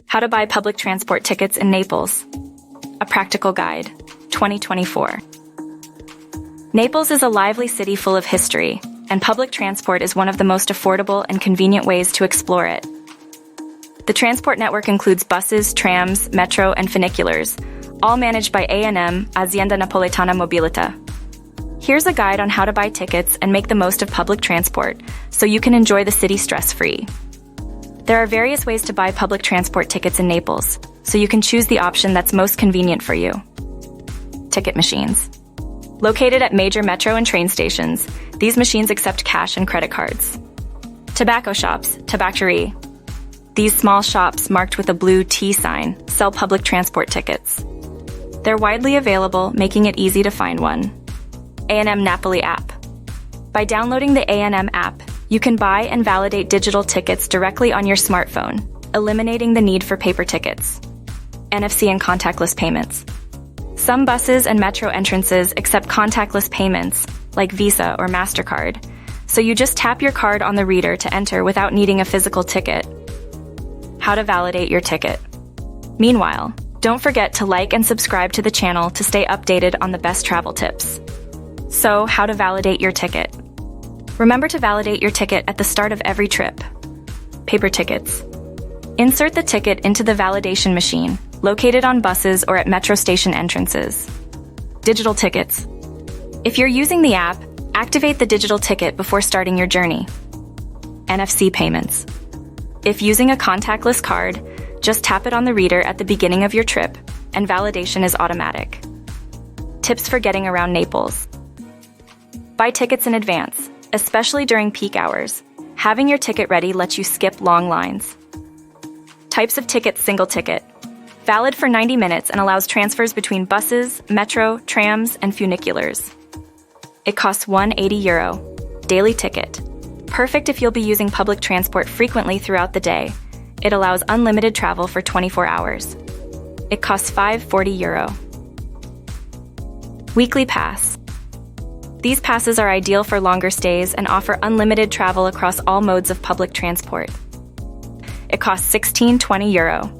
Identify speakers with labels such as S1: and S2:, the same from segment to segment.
S1: How to Buy Public Transport Tickets in Naples. A Practical Guide, 2024. Naples is a lively city full of history, and public transport is one of the most affordable and convenient ways to explore it. The transport network includes buses, trams, metro, and funiculars, all managed by A&M, Azienda Napoletana Mobilità. Here's a guide on how to buy tickets and make the most of public transport, so you can enjoy the city stress-free. There are various ways to buy public transport tickets in Naples, so you can choose the option that's most convenient for you. Ticket machines. Located at major metro and train stations, these machines accept cash and credit cards. Tobacco shops, tabaccerie. These small shops, marked with a blue T sign, sell public transport tickets. They're widely available, making it easy to find one. A&M Napoli app. By downloading the A&M app, you can buy and validate digital tickets directly on your smartphone, eliminating the need for paper tickets. NFC and contactless payments. Some buses and metro entrances accept contactless payments, like Visa or MasterCard, so you just tap your card on the reader to enter without needing a physical ticket. How to validate your ticket. Meanwhile, don't forget to like and subscribe to the channel to stay updated on the best travel tips. So, how to validate your ticket. Remember to validate your ticket at the start of every trip. Paper tickets. Insert the ticket into the validation machine, located on buses or at metro station entrances. Digital tickets. If you're using the app, activate the digital ticket before starting your journey. NFC payments. If using a contactless card, just tap it on the reader at the beginning of your trip, and validation is automatic. Tips for getting around Naples. Buy tickets in advance, especially during peak hours. Having your ticket ready lets you skip long lines. Types of tickets: single ticket. Valid for 90 minutes and allows transfers between buses, metro, trams, and funiculars. It costs €180. Daily ticket. Perfect if you'll be using public transport frequently throughout the day. It allows unlimited travel for 24 hours. It costs €540. Weekly pass. These passes are ideal for longer stays and offer unlimited travel across all modes of public transport. It costs €1620.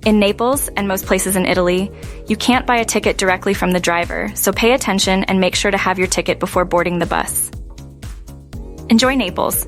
S1: In Naples, and most places in Italy, you can't buy a ticket directly from the driver, so pay attention and make sure to have your ticket before boarding the bus. Enjoy Naples!